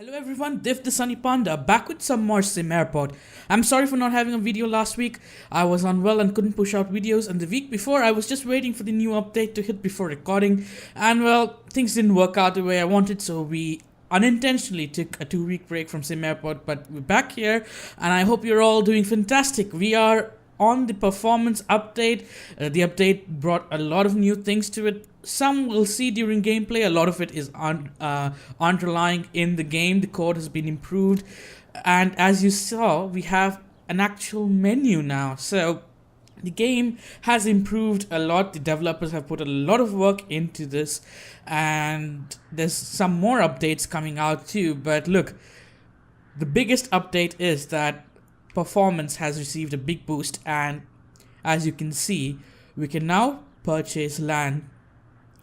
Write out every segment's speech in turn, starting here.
Hello everyone, Div the Sunny Panda back with some more SimAirport. I'm sorry for not having a video last week. I was unwell and couldn't push out videos, and the week before I was just waiting for the new update to hit before recording, and well, things didn't work out the way I wanted, so we unintentionally took a 2 week break from SimAirport, but we're back here and I hope you're all doing fantastic. We are on the performance update. The update brought a lot of new things to it. Some we'll see during gameplay. A lot of it is underlying in the game. The code has been improved, and as you saw, we have an actual menu now. So the game has improved a lot. The developers have put a lot of work into this, and there's some more updates coming out too. But look, the biggest update is that performance has received a big boost, and as you can see, we can now purchase land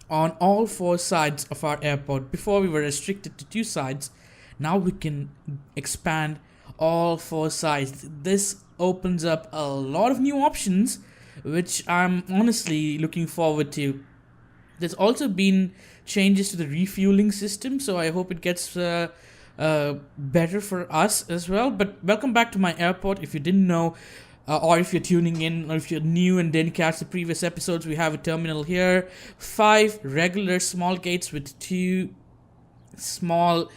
on all 4 sides of our airport. Before we were restricted to 2 sides, now we can expand all 4 sides. This opens up a lot of new options, which I'm honestly looking forward to. There's also been changes to the refueling system, so I hope it gets better for us as well. But welcome back to my airport. If you didn't know, or if you're tuning in, or if you're new and didn't catch the previous episodes, we have a terminal here. 5 regular small gates with 2 small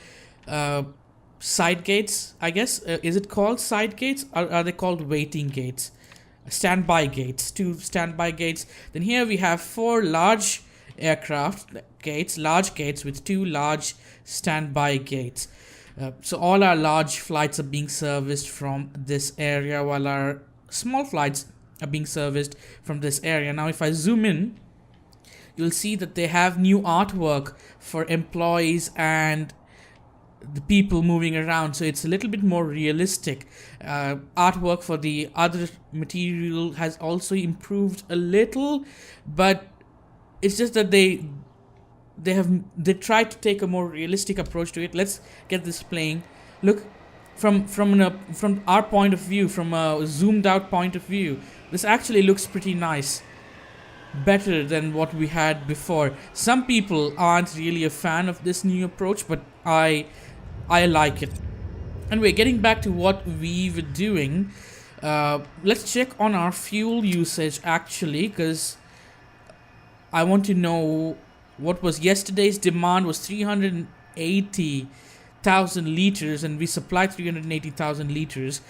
side gates, I guess. Is it called side gates, or are they called waiting gates? Standby gates. 2 standby gates. Then here we have 4 large aircraft gates, large gates with 2 large standby gates. So all our large flights are being serviced from this area, while our small flights are being serviced from this area. Now if I zoom in, you'll see that they have new artwork for employees and the people moving around, so it's a little bit more realistic. Artwork for the other material has also improved a little, but it's just that they tried to take a more realistic approach to it. Let's get this playing. Look, from our point of view, from a zoomed out point of view, this actually looks pretty nice, better than what we had before. Some people aren't really a fan of this new approach, but I like it. Anyway, getting back to what we were doing, let's check on our fuel usage actually, because I want to know what was yesterday's demand. Was 380,000 liters, and we supplied 380,000 liters,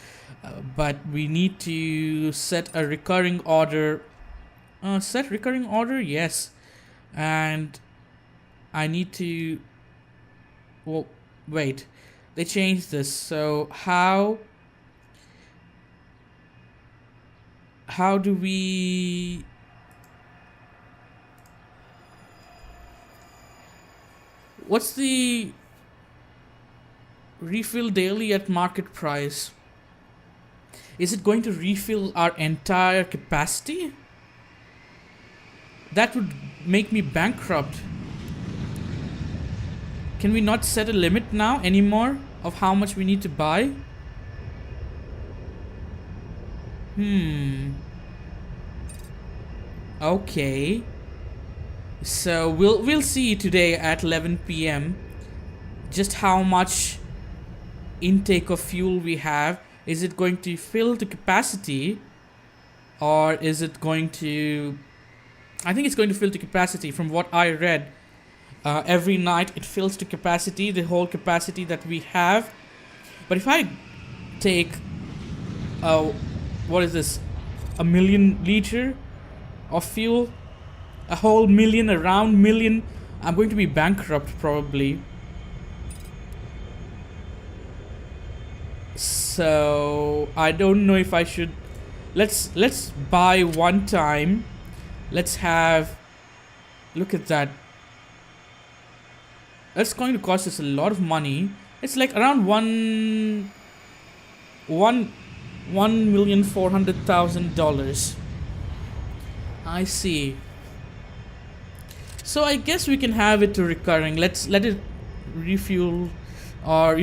but we need to set a recurring order. Set recurring order, yes. And I need to, well, wait, they changed this. So how do we, what's the refill daily at market price? Is it going to refill our entire capacity? That would make me bankrupt. Can we not set a limit now anymore of how much we need to buy? Okay. So we'll see today at 11 p.m. just how much intake of fuel we have. Is it going to fill to capacity, or is it going to, I think it's going to fill to capacity from what I read. Every night it fills to capacity, the whole capacity that we have. But if I take what is this, 1,000,000 liter of fuel, a whole million, around million, I'm going to be bankrupt probably. So I don't know if I should. Let's buy one time. Let's have, look at that. That's going to cost us a lot of money. It's like around 1,400,000 dollars. I see. So I guess we can have it to recurring. Let's let it refuel, or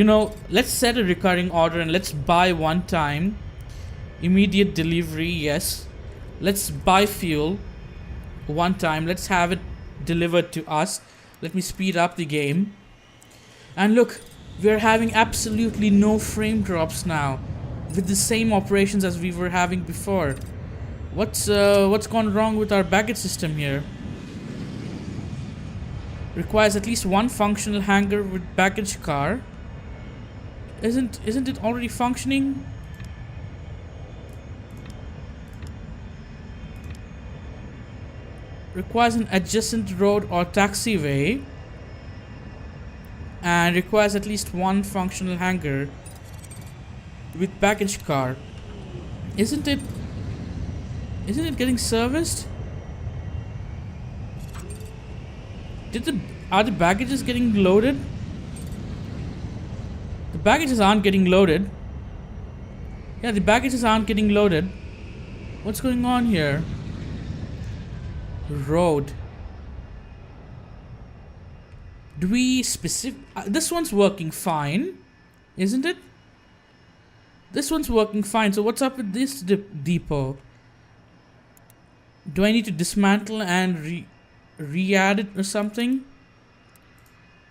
let's set a recurring order and let's buy one time. Immediate delivery, yes. Let's buy fuel one time. Let's have it delivered to us. Let me speed up the game. And look, We're having absolutely no frame drops now, with the same operations as we were having before. What's gone wrong with our baggage system here? Requires at least one functional hangar with baggage car. Isn't it already functioning? Requires an adjacent road or taxiway. And requires at least one functional hangar with baggage car. Isn't it getting serviced? Are the baggages getting loaded? The baggages aren't getting loaded. Yeah, the baggages aren't getting loaded. What's going on here? Road. Do we this one's working fine, isn't it? This one's working fine. So what's up with this depot? Do I need to dismantle and re-add it or something?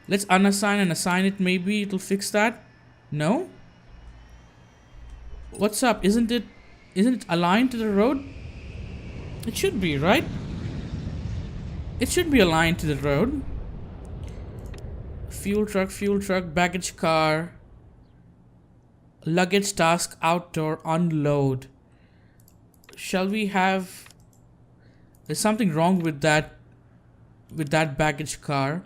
Let's unassign and assign it. Maybe it'll fix that. No? What's up? Isn't it aligned to the road? It should be, right? It should be aligned to the road. Fuel truck, baggage car, luggage task, outdoor, unload. Shall we have... There's something wrong with that baggage car.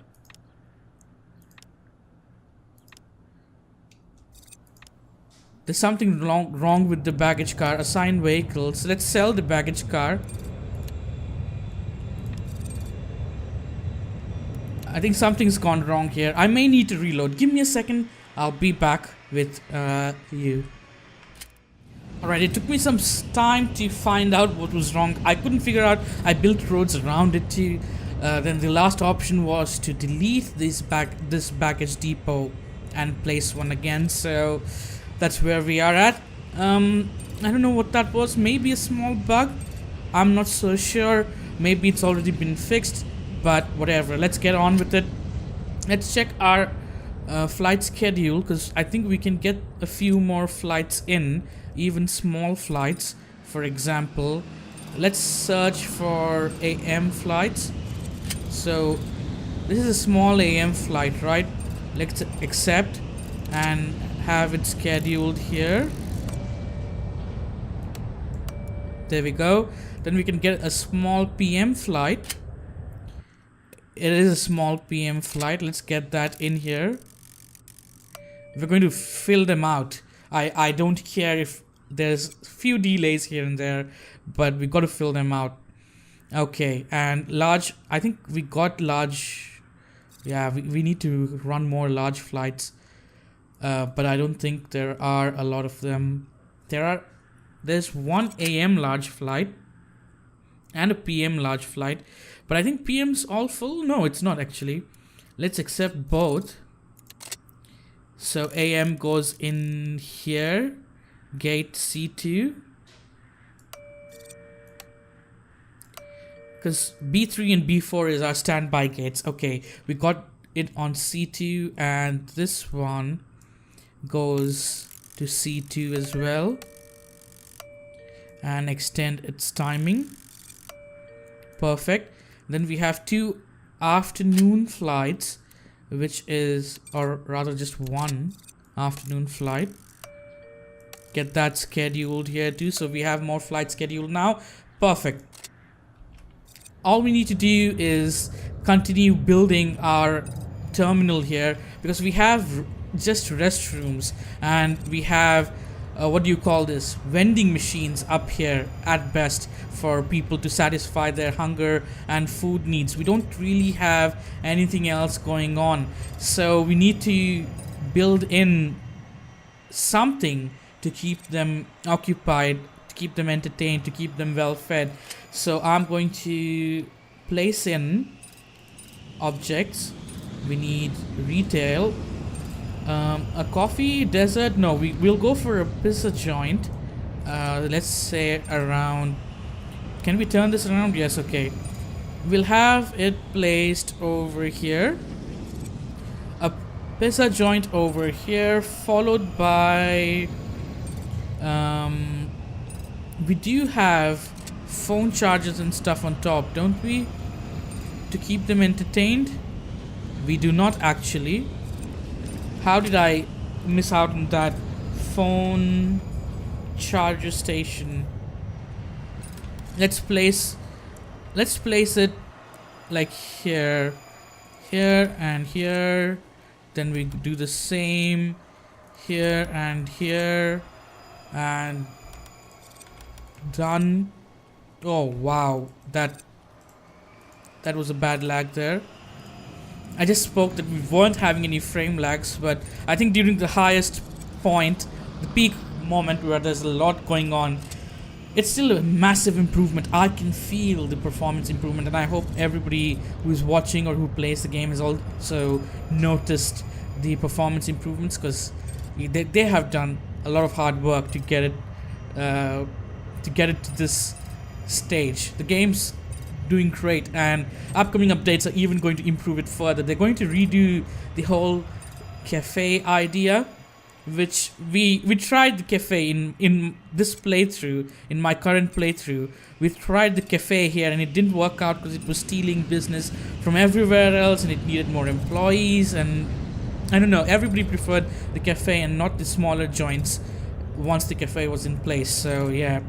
There's something wrong with the baggage car. Assign vehicles. Let's sell the baggage car. I think something's gone wrong here. I may need to reload. Give me a second. I'll be back with you. Alright, it took me some time to find out what was wrong. I couldn't figure out. I built roads around it too. Then the last option was to delete this baggage depot and place one again. So that's where we are at. I don't know what that was. Maybe a small bug. I'm not so sure. Maybe it's already been fixed. But whatever, let's get on with it. Let's check our flight schedule, because I think we can get a few more flights in, even small flights. For example, let's search for AM flights. So this is a small AM flight, right? Let's accept and have it scheduled here. There we go. Then we can get a small PM flight. It is a small PM flight. Let's get that in here. We're going to fill them out. I don't care if there's a few delays here and there, but we got to fill them out. Okay, and large. I think we got large. Yeah, we need to run more large flights. But I don't think there are a lot of them. There's one AM large flight and a PM large flight. But I think PM's all full. No, it's not actually. Let's accept both. So AM goes in here. Gate C2. Because B3 and B4 is our standby gates. Okay, we got it on C2. And this one goes to C2 as well. And extend its timing. Perfect. Then we have 2 afternoon flights, which is, or rather just 1 afternoon flight. Get that scheduled here too. So we have more flights scheduled now. Perfect. All we need to do is continue building our terminal here, because we have just restrooms and we have what do you call this, vending machines up here at best for people to satisfy their hunger and food needs. We don't really have anything else going on, so we need to build in something to keep them occupied, to keep them entertained, to keep them well fed. So I'm going to place in objects. We need retail. A coffee desert. No, we'll go for a pizza joint. Let's say around. Can we turn this around? Yes. Okay. We'll have it placed over here. Pizza joint over here, followed by we do have phone chargers and stuff on top, don't we? To keep them entertained. We do not actually. How did I miss out on that phone charger station? Let's place it like here, here and here. Then we do the same here and here, and done. Oh wow, that was a bad lag there. I just spoke that we weren't having any frame lags, but I think during the highest point, the peak moment where there's a lot going on, it's still a massive improvement. I can feel the performance improvement, and I hope everybody who's watching or who plays the game has also noticed the performance improvements, because they have done a lot of hard work to get it to this stage. The game's doing great, and upcoming updates are even going to improve it further. They're going to redo the whole cafe idea, which we tried the cafe in this playthrough. In my current playthrough, we tried the cafe here, and it didn't work out because it was stealing business from everywhere else, and it needed more employees, and I don't know, everybody preferred the cafe and not the smaller joints once the cafe was in place. So yeah,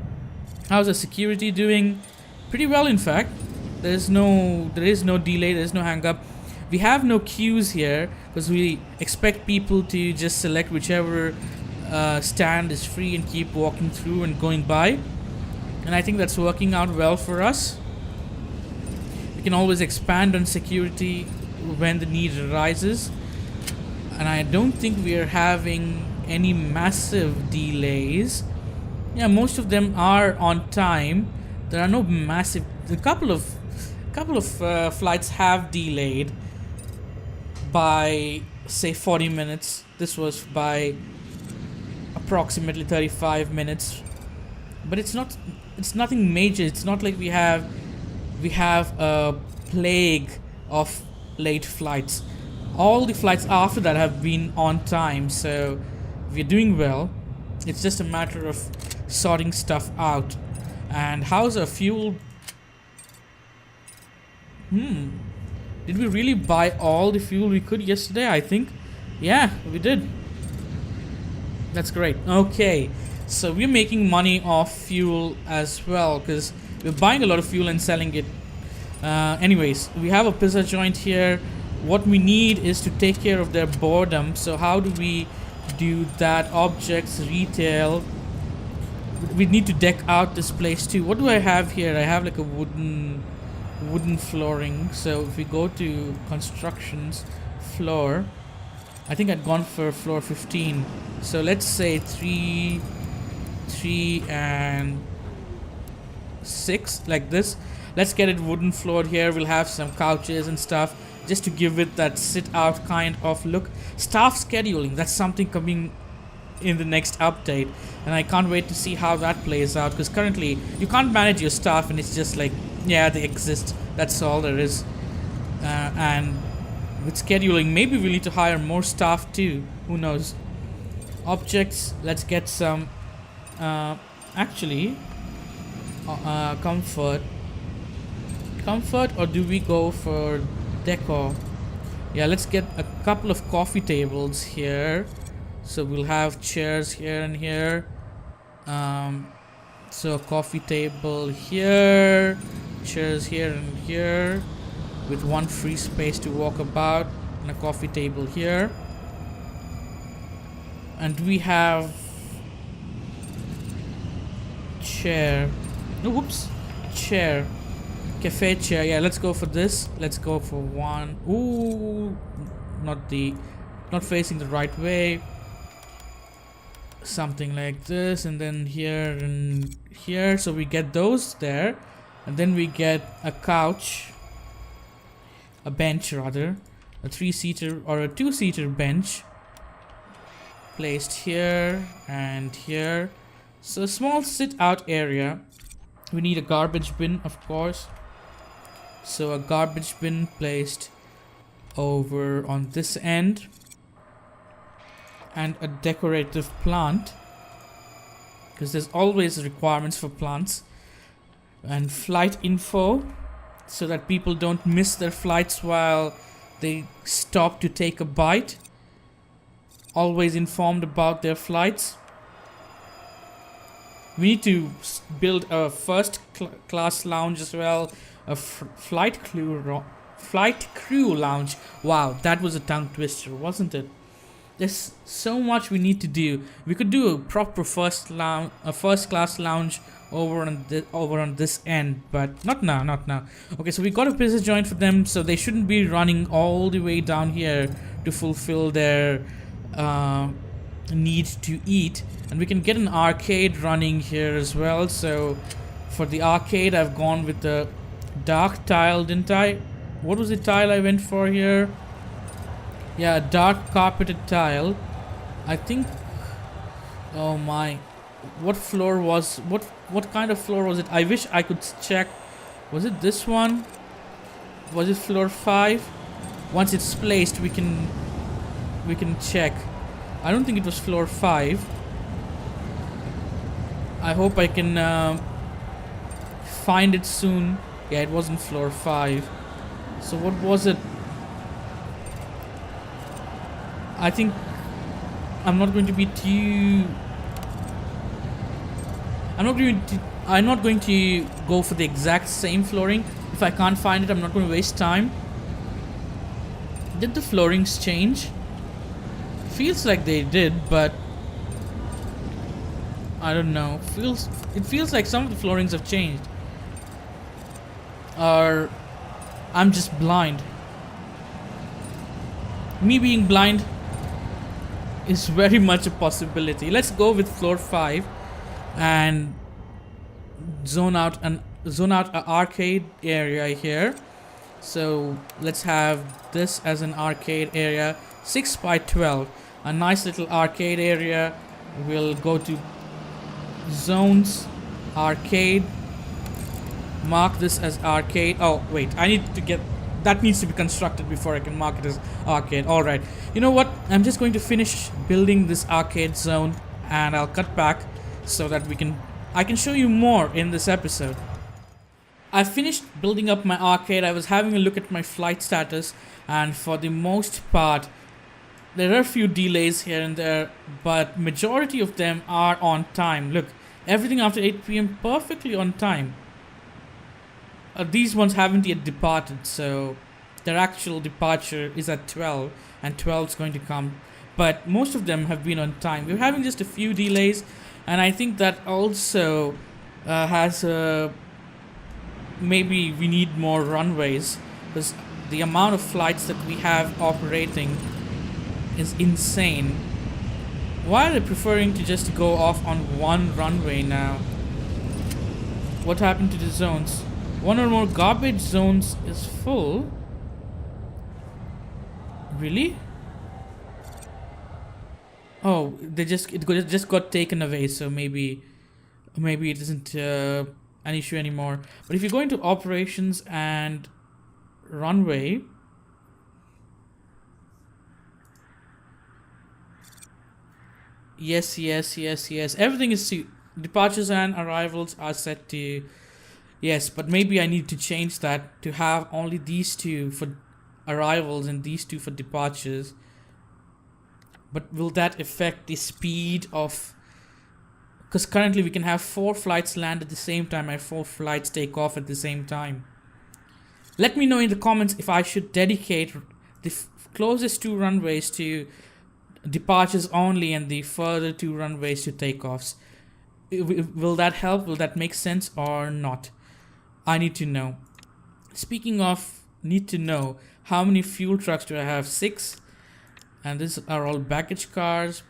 how's the security doing? Pretty well, in fact. There is no delay, there is no hang up. We have no queues here because we expect people to just select whichever stand is free and keep walking through and going by, and I think that's working out well for us. We can always expand on security when the need arises, and I don't think we are having any massive delays. Yeah, most of them are on time. There are no massive. A couple of flights have delayed by say 40 minutes. This was by approximately 35 minutes, but it's nothing major. It's not like we have a plague of late flights. All the flights after that have been on time, so we're doing well. It's just a matter of sorting stuff out. And how's our fuel? Did we really buy all the fuel we could yesterday? I think. Yeah, we did. That's great. Okay, so we're making money off fuel as well, because we're buying a lot of fuel and selling it. Anyways, we have a pizza joint here. What we need is to take care of their boredom. So how do we do that? Objects, retail. We need to deck out this place too. What do I have here? I have like a wooden flooring. So if we go to constructions, floor, I think I'd gone for floor 15. So let's say 3 and 6, like this. Let's get it wooden floored here. We'll have some couches and stuff, just to give it that sit out kind of look. Staff scheduling, that's something coming in the next update, and I can't wait to see how that plays out, because currently you can't manage your staff and it's just like, yeah, they exist, that's all there is. And with scheduling, maybe we need to hire more staff too, who knows. Objects, let's get some comfort, or do we go for decor? Yeah, let's get a couple of coffee tables here. So we'll have chairs here and here. So a coffee table here, chairs here and here, with one free space to walk about, and a coffee table here. And we have chair. No, whoops, chair. Cafe chair. Yeah, let's go for this. Let's go for one. Ooh, not facing the right way. Something like this, and then here and here. So we get those there, and then we get a couch, a bench rather, a 3-seater or a 2-seater bench placed here and here. So a small sit out area. We need a garbage bin, of course. So a garbage bin placed over on this end. and a decorative plant, because there's always requirements for plants, and flight info so that people don't miss their flights while they stop to take a bite. Always informed about their flights. We need to build a first class lounge as well, a flight crew lounge. Wow, that was a tongue twister, wasn't it? There's so much we need to do. We could do a proper first class lounge over on this end, but not now. Okay, so we got a pizza joint for them, so they shouldn't be running all the way down here to fulfill their need to eat. And we can get an arcade running here as well. So for the arcade, I've gone with the dark tile, didn't I? What was the tile I went for here? Yeah, dark carpeted tile. I think. Oh my! What floor was what kind of floor was it? I wish I could check. Was it this one? Was it floor 5? Once it's placed, we can check. I don't think it was floor 5. I hope I can find it soon. Yeah, it wasn't floor 5. So what was it? I think I'm not going to be too. I'm not going to go for the exact same flooring. If I can't find it, I'm not going to waste time. Did the floorings change? Feels like they did, but I don't know. It feels like some of the floorings have changed. Or I'm just blind. Me being blind is very much a possibility. Let's go with floor 5 and zone out an arcade area here. So let's have this as an arcade area, 6 by 12, a nice little arcade area. We'll go to zones, arcade, mark this as arcade. Oh wait, I need to get that needs to be constructed before I can mark it as arcade. Alright, you know what, I'm just going to finish building this arcade zone and I'll cut back so that I can show you more in this episode. I finished building up my arcade. I was having a look at my flight status, and for the most part there are a few delays here and there, but majority of them are on time. Look, everything after 8 PM perfectly on time. These ones haven't yet departed, so their actual departure is at 12, and 12 is going to come, but most of them have been on time. We're having just a few delays, and I think that also has maybe we need more runways, because the amount of flights that we have operating is insane. Why are they preferring to just go off on one runway now? What happened to the zones? One or more garbage zones is full. Really? Oh, it just got taken away, so maybe it isn't an issue anymore. But if you go into operations and runway, yes, everything is departures and arrivals are set to yes, but maybe I need to change that to have only these two for arrivals and these two for departures. But will that affect the speed of, because currently we can have 4 flights land at the same time and 4 flights take off at the same time. Let me know in the comments if I should dedicate the closest 2 runways to departures only and the further 2 runways to takeoffs. Will that help? Will that make sense or not? I need to know. Speaking of need to know, how many fuel trucks do I have? 6. And these are all baggage cars,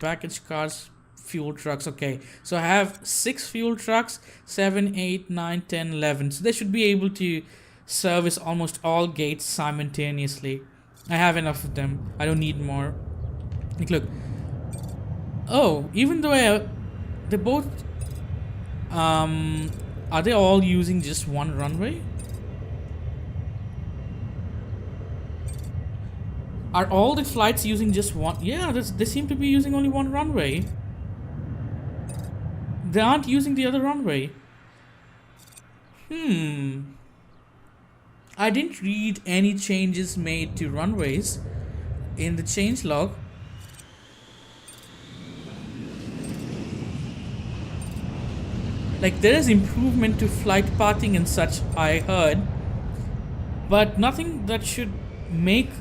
fuel trucks. Okay, so I have 6 fuel trucks, 7, 8, 9, 10, 11. So they should be able to service almost all gates simultaneously. I have enough of them. I don't need more. Look. Oh, even though they both are they all using just one runway? Are all the flights using just one? Yeah, they seem to be using only one runway. They aren't using the other runway. I didn't read any changes made to runways in the change log. Like, there is improvement to flight pathing and such, I heard, but nothing that should make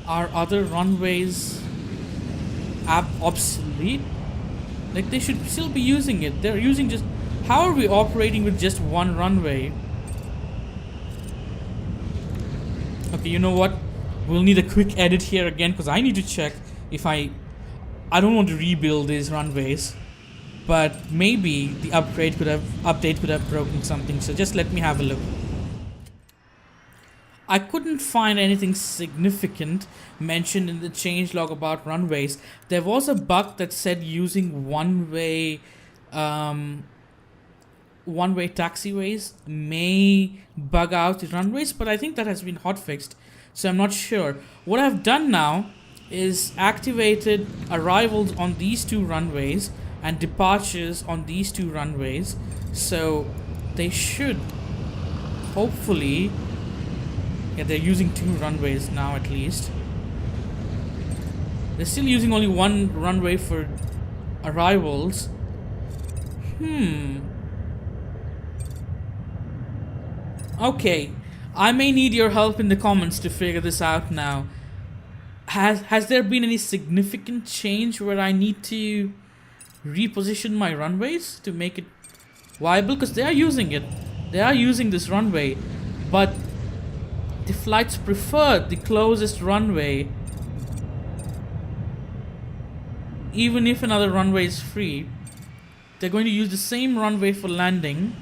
our other runways obsolete. Like, they should still be using it. They're using just... How are we operating with just one runway? Okay, you know what? We'll need a quick edit here again, because I need to check if I don't want to rebuild these runways. But maybe the update could have broken something, so just let me have a look. I couldn't find anything significant mentioned in the changelog about runways. There was a bug that said using one-way taxiways may bug out the runways, but I think that has been hotfixed, so I'm not sure. What I've done now is activated arrivals on these two runways and departures on these two runways, so they should hopefully... Yeah, they're using two runways now at least. They're still using only one runway for arrivals. Okay, I may need your help in the comments to figure this out now. Has there been any significant change where I need to reposition my runways to make it viable? Because they are using it. They are using this runway, but the flights prefer the closest runway even if another runway is free. They're going to use the same runway for landing,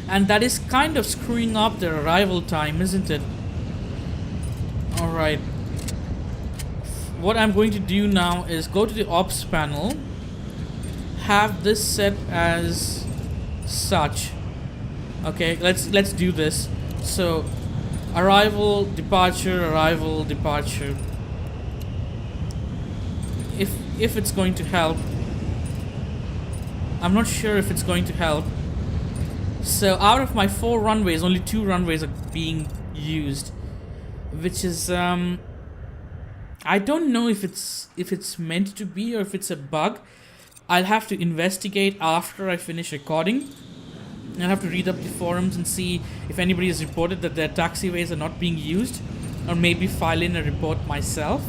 and that is kind of screwing up their arrival time, isn't it? Alright, what I'm going to do now is go to the ops panel, have this set as such. Okay, let's do this. So arrival, departure, arrival, departure. If it's going to help. I'm not sure if it's going to help. So out of my 4 runways, only 2 runways are being used, which is I don't know if it's meant to be or if it's a bug. I'll have to investigate after I finish recording. I'll have to read up the forums and see if anybody has reported that their taxiways are not being used, or maybe file in a report myself.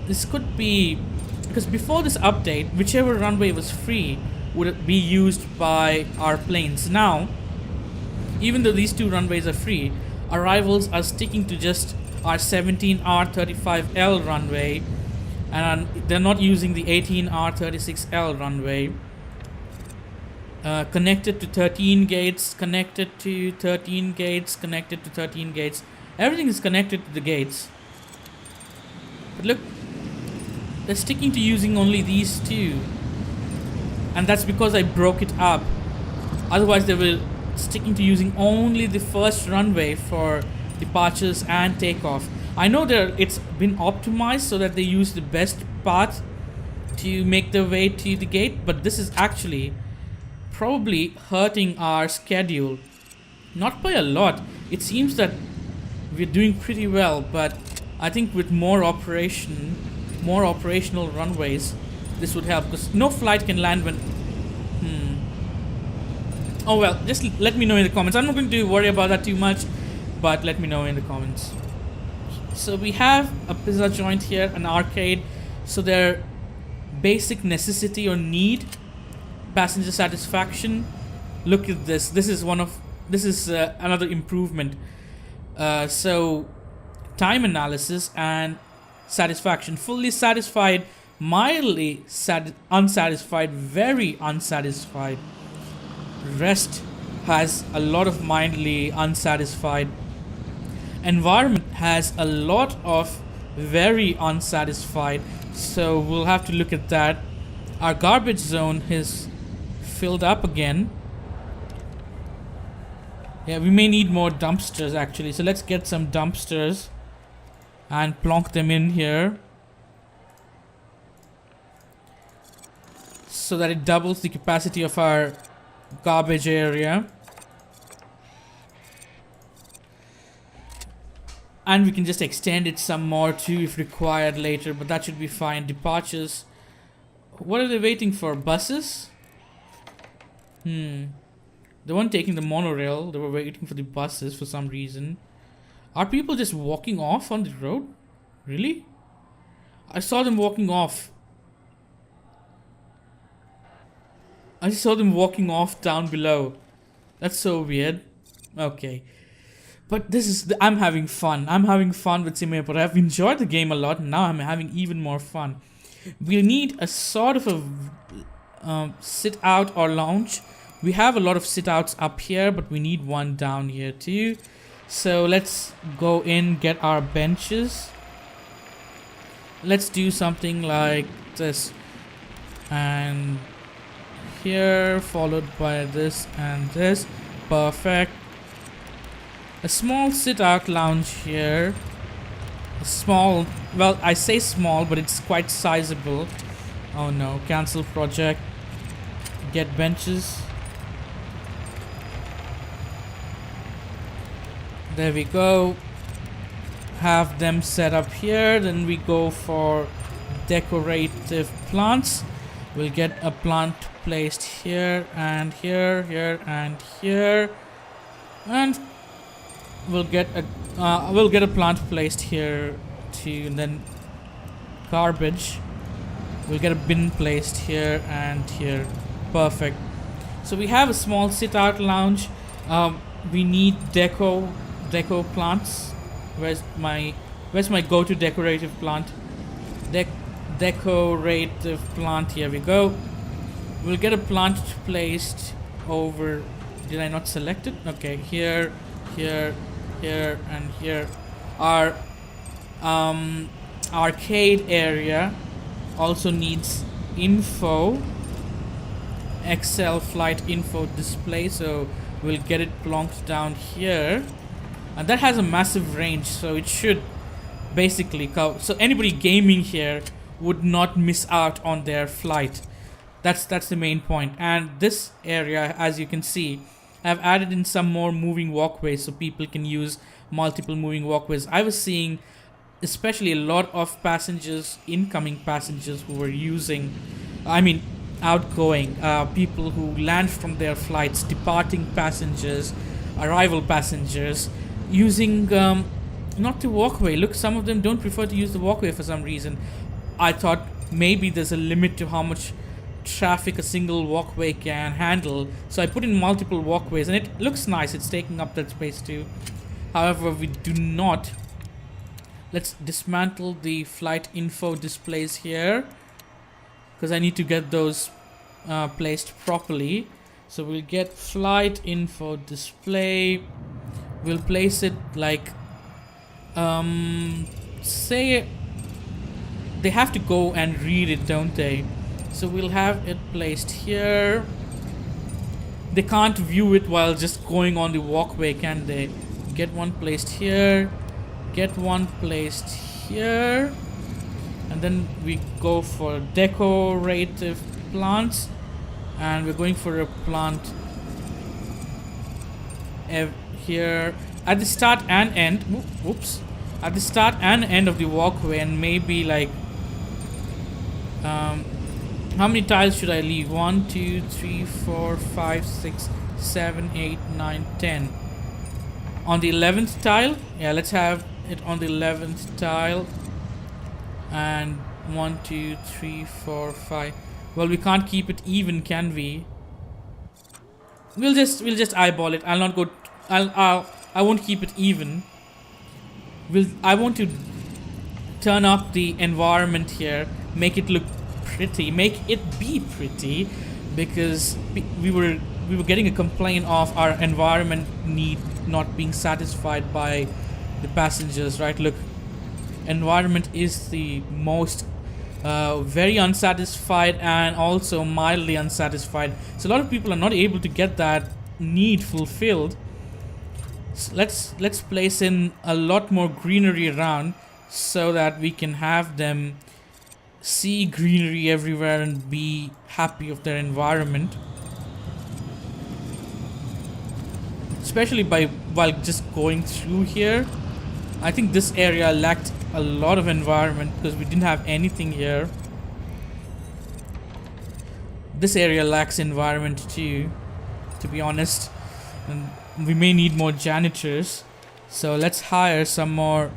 This could be because before this update, whichever runway was free would be used by our planes. Now, even though these 2 runways are free, arrivals are sticking to just our 17R35L runway, and they're not using the 18R36L runway. Connected to 13 gates, connected to 13 gates, connected to 13 gates. Everything is connected to the gates. But look, they're sticking to using only these 2. And that's because I broke it up. Otherwise they were sticking to using only the first runway for departures and takeoff. I know it's been optimized so that they use the best path to make their way to the gate, but this is actually probably hurting our schedule. Not by a lot. It seems that we're doing pretty well, but I think with more operational runways, this would help, because no flight can land when... Oh well, just let me know in the comments. I'm not going to worry about that too much, but let me know in the comments. So we have a pizza joint here, an arcade, so their basic necessity or need, passenger satisfaction. Look at this. This is another improvement. So time analysis and satisfaction. Fully satisfied, mildly unsatisfied, very unsatisfied. Rest has a lot of mildly unsatisfied. Environment has a lot of very unsatisfied. So we'll have to look at that. Our garbage zone is filled up again. Yeah, we may need more dumpsters actually. So let's get some dumpsters and plonk them in here so that it doubles the capacity of our garbage area. And we can just extend it some more too if required later, but that should be fine. Departures. What are they waiting for? Buses? The one taking the monorail, they were waiting for the buses for some reason. Are people just walking off on the road? Really? I saw them walking off. I saw them walking off down below. That's so weird. Okay. But this is... I'm having fun. I'm having fun with SimAirport. I've enjoyed the game a lot and now I'm having even more fun. We need a sort of a sit out or lounge. We have a lot of sit outs up here, but we need one down here too. So let's go in, get our benches. Let's do something like this. And here, followed by this and this. Perfect. A small sit out lounge here. A small, well, I say small, but it's quite sizable. Oh no, cancel project. Get benches. There we go. Have them set up here. Then we go for decorative plants. We'll get a plant placed here and here, here and here. And we'll get a plant placed here too. And then garbage. We'll get a bin placed here and here. Perfect. So we have a small sit out lounge. We need deco plants. Where's my go-to decorative plant? Decorative plant. Here we go. We'll get a plant placed over. Did I not select it? Okay, here, here, here, and here. Our arcade area also needs info. Excel flight info display. So we'll get it plonked down here. And that has a massive range, so it should basically cover. So anybody gaming here would not miss out on their flight. That's the main point. And this area, as you can see, I've added in some more moving walkways so people can use multiple moving walkways. I was seeing especially a lot of passengers, incoming passengers who were using, outgoing, people who land from their flights, departing passengers, arrival passengers, using not the walkway. Look, some of them don't prefer to use the walkway for some reason. I thought maybe there's a limit to how much traffic a single walkway can handle, so I put in multiple walkways and it looks nice. It's taking up that space too. However, we do not. Let's dismantle the flight info displays here because I need to get those placed properly. So we'll get flight info display. We'll place it like, say they have to go and read it, don't they? So we'll have it placed here. They can't view it while just going on the walkway, can they? Get one placed here. Get one placed here. And then we go for decorative plants. And we're going for a plant here at the start and end. Whoops. At the start and end of the walkway, and maybe like how many tiles should I leave? 1, 2, 3, 4, 5, 6, 7, 8, 9, 10. On the 11th tile, yeah, let's have it on the 11th tile. And 1, 2, 3, 4, 5. Well, we can't keep it even, can we? We'll just eyeball it. I'll not go. I won't keep it even. I want to turn up the environment here, make it look pretty, make it be pretty, because we were getting a complaint of our environment need not being satisfied by the passengers, right? Look, environment is the most very unsatisfied and also mildly unsatisfied. So a lot of people are not able to get that need fulfilled. Let's place in a lot more greenery around so that we can have them see greenery everywhere and be happy of their environment, especially while just going through here. I think this area lacked a lot of environment because we didn't have anything here. This area lacks environment too, to be honest, and we may need more janitors. So let's hire some more.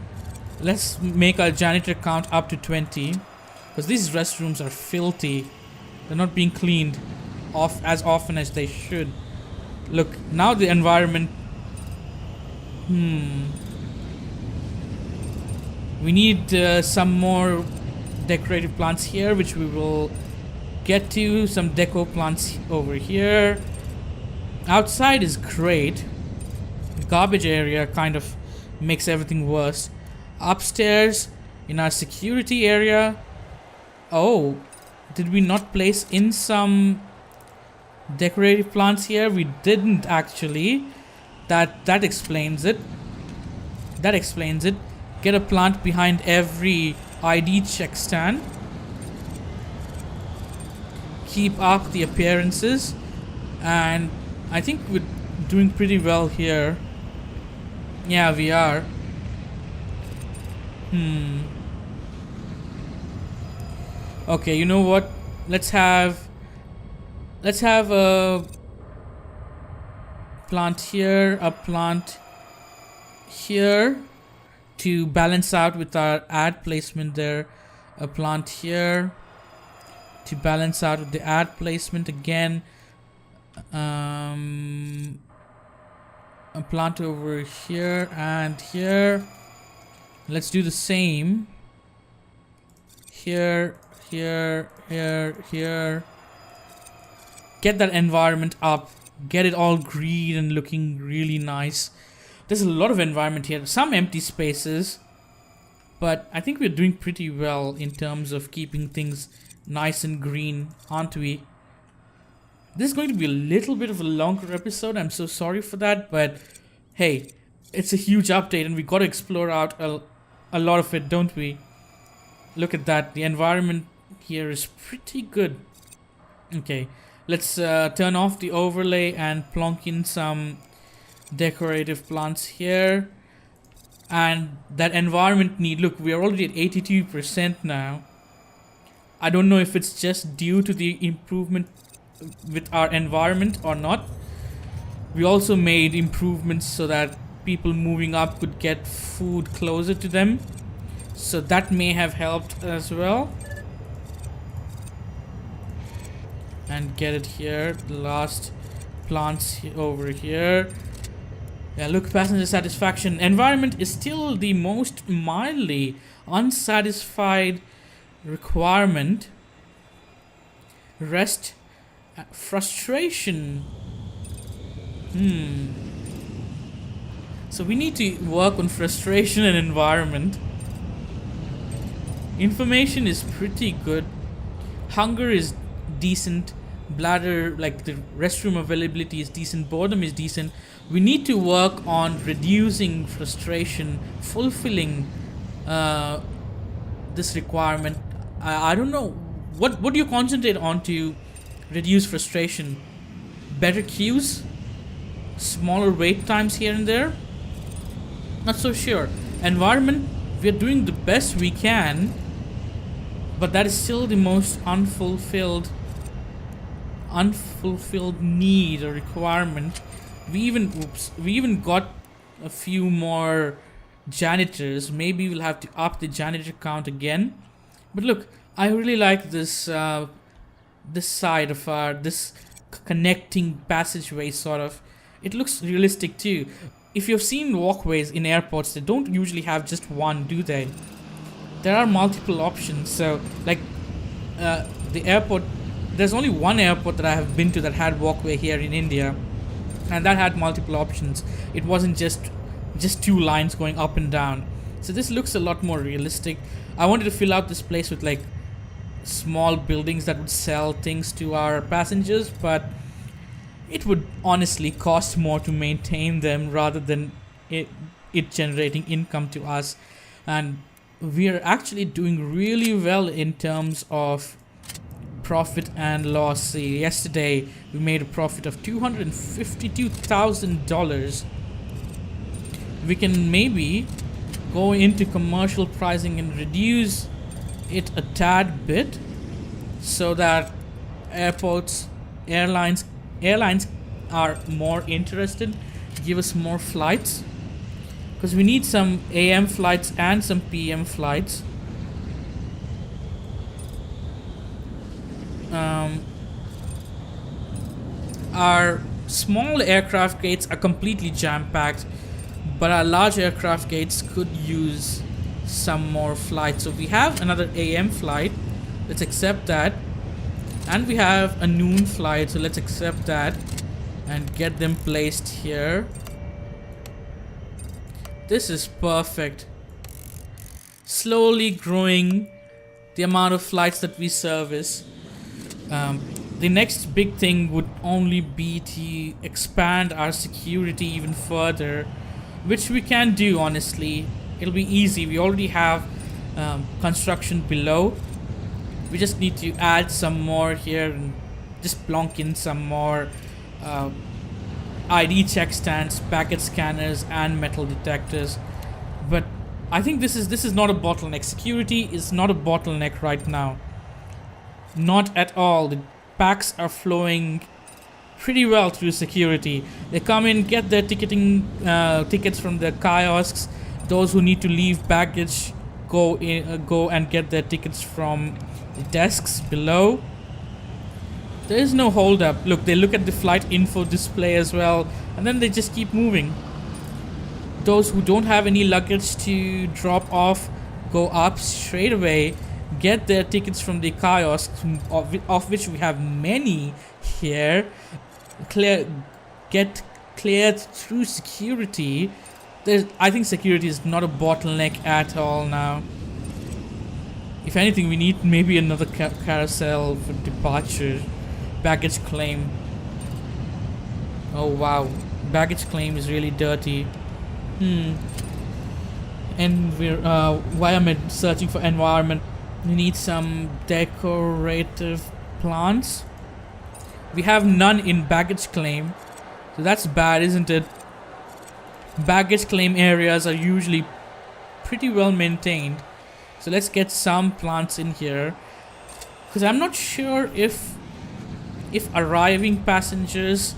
Let's make our janitor count up to 20, because these restrooms are filthy. They're not being cleaned off as often as they should. Look, now the environment. We need some more decorative plants here, which we will get to. Some deco plants over here. Outside is great. The garbage area kind of makes everything worse. Upstairs, in our security area. Oh, did we not place in some decorative plants here? We didn't actually. That explains it. That explains it. Get a plant behind every ID check stand. Keep up the appearances, and I think we're doing pretty well here. Yeah, we are. Okay, you know what? Let's have a plant here, a plant here to balance out with our ad placement there. A plant here to balance out with the ad placement again. A plant over here and here. Let's do the same. Here, here, here, here. Get that environment up. Get it all green and looking really nice. There's a lot of environment here. Some empty spaces. But I think we're doing pretty well in terms of keeping things nice and green, aren't we? This is going to be a little bit of a longer episode. I'm so sorry for that. But hey, it's a huge update and we got to explore out a lot of it, don't we? Look at that. The environment here is pretty good. Okay, let's turn off the overlay and plonk in some decorative plants here. And that environment need, look, we are already at 82% now. I don't know if it's just due to the improvement with our environment or not. We also made improvements so that people moving up could get food closer to them. So that may have helped as well. And get it here. The last plants over here. Yeah, look, passenger satisfaction. Environment is still the most mildly unsatisfied requirement. Rest, frustration. So we need to work on frustration and environment. Information is pretty good. Hunger is decent. Bladder, like the restroom availability is decent. Boredom is decent. We need to work on reducing frustration, fulfilling this requirement. I don't know. What do you concentrate on to reduce frustration? Better queues? Smaller wait times here and there? Not so sure. Environment, we're doing the best we can, but that is still the most unfulfilled need or requirement. We even got a few more janitors. Maybe we'll have to up the janitor count again. But look, I really like this this side of this connecting passageway sort of. It looks realistic too. If you've seen walkways in airports, they don't usually have just one, do they? There are multiple options. So like the airport, there's only one airport that I have been to that had walkway here in India, and that had multiple options. It wasn't just two lines going up and down. So this looks a lot more realistic. I wanted to fill out this place with like small buildings that would sell things to our passengers, but it would honestly cost more to maintain them rather than it generating income to us. And we are actually doing really well in terms of profit and loss. See, yesterday we made a profit of $252,000. We can maybe go into commercial pricing and reduce it a tad bit, so that airlines are more interested, give us more flights, because we need some AM flights and some PM flights. Our small aircraft gates are completely jam-packed, but our large aircraft gates could use some more flights. So we have another AM flight, let's accept that, and we have a noon flight, so let's accept that and get them placed here. This is perfect. Slowly growing the amount of flights that we service. The next big thing would only be to expand our security even further, which we can do, honestly. It'll be easy. We already have construction below. We just need to add some more here and just plonk in some more ID check stands, packet scanners, and metal detectors. But I think this is not a bottleneck. Security is not a bottleneck right now. Not at all. The packs are flowing pretty well through security. They come in, get their tickets from the kiosks. Those who need to leave baggage go and get their tickets from the desks below. There is no hold up. Look, they look at the flight info display as well, and then they just keep moving. Those who don't have any luggage to drop off go up straight away, get their tickets from the kiosks, of which we have many here, get cleared through security. I think security is not a bottleneck at all now. If anything, we need maybe another carousel for departure. Baggage claim. Oh wow, baggage claim is really dirty. And we're environment, searching for environment. We need some decorative plants. We have none in baggage claim, so that's bad, isn't it? Baggage claim areas are usually pretty well maintained, so let's get some plants in here, because I'm not sure if arriving passengers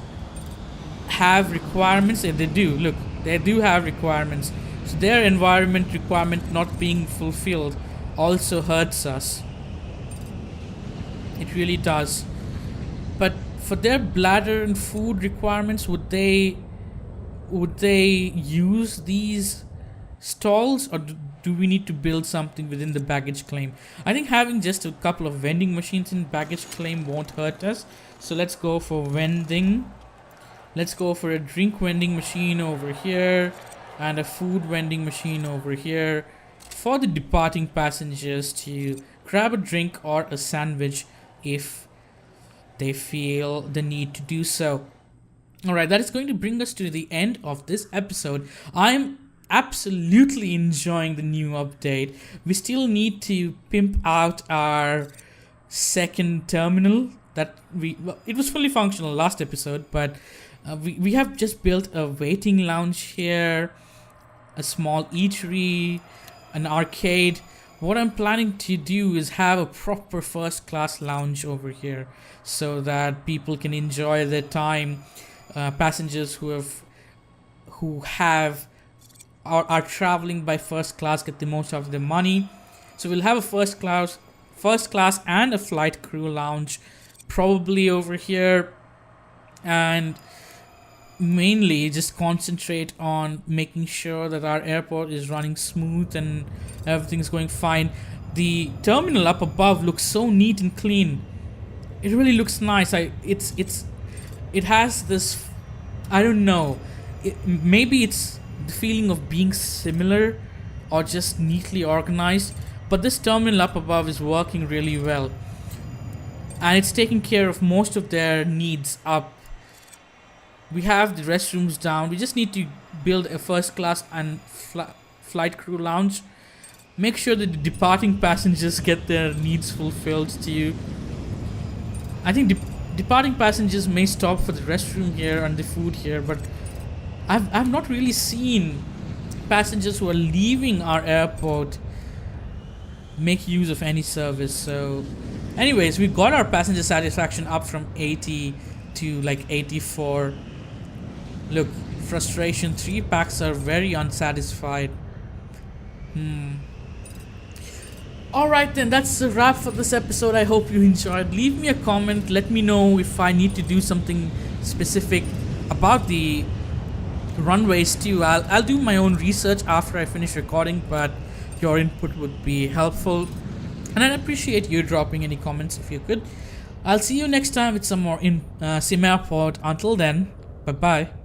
have requirements. If they do, look, they do have requirements, so their environment requirement not being fulfilled also hurts us. It really does. But for their bladder and food requirements, would they use these stalls, or do we need to build something within the baggage claim? I think having just a couple of vending machines in baggage claim won't hurt us. So let's go for vending. Let's go for a drink vending machine over here and a food vending machine over here for the departing passengers to grab a drink or a sandwich if they feel the need to do so. Alright, that is going to bring us to the end of this episode. I'm absolutely enjoying the new update. We still need to pimp out our second terminal. It was fully functional last episode, but we have just built a waiting lounge here, a small eatery, an arcade. What I'm planning to do is have a proper first class lounge over here, so that people can enjoy their time. Passengers who are traveling by first class get the most out of their money. So we'll have a first class and a flight crew lounge probably over here, and mainly just concentrate on making sure that our airport is running smooth and everything's going fine. The terminal up above looks so neat and clean. It really looks nice. It has this, I don't know, maybe it's the feeling of being similar or just neatly organized, but this terminal up above is working really well, and it's taking care of most of their needs up. We have the restrooms down. We just need to build a first class and flight crew lounge. Make sure that the departing passengers get their needs fulfilled to you. I think departing passengers may stop for the restroom here and the food here, but I've not really seen passengers who are leaving our airport make use of any service. So anyways, we got our passenger satisfaction up from 80 to like 84. Look, frustration, 3 packs are very unsatisfied. Alright then, that's a wrap for this episode. I hope you enjoyed. Leave me a comment, let me know if I need to do something specific about the runways too. I'll do my own research after I finish recording, but your input would be helpful, and I'd appreciate you dropping any comments if you could. I'll see you next time with some more in SimAirport. Until then, bye bye.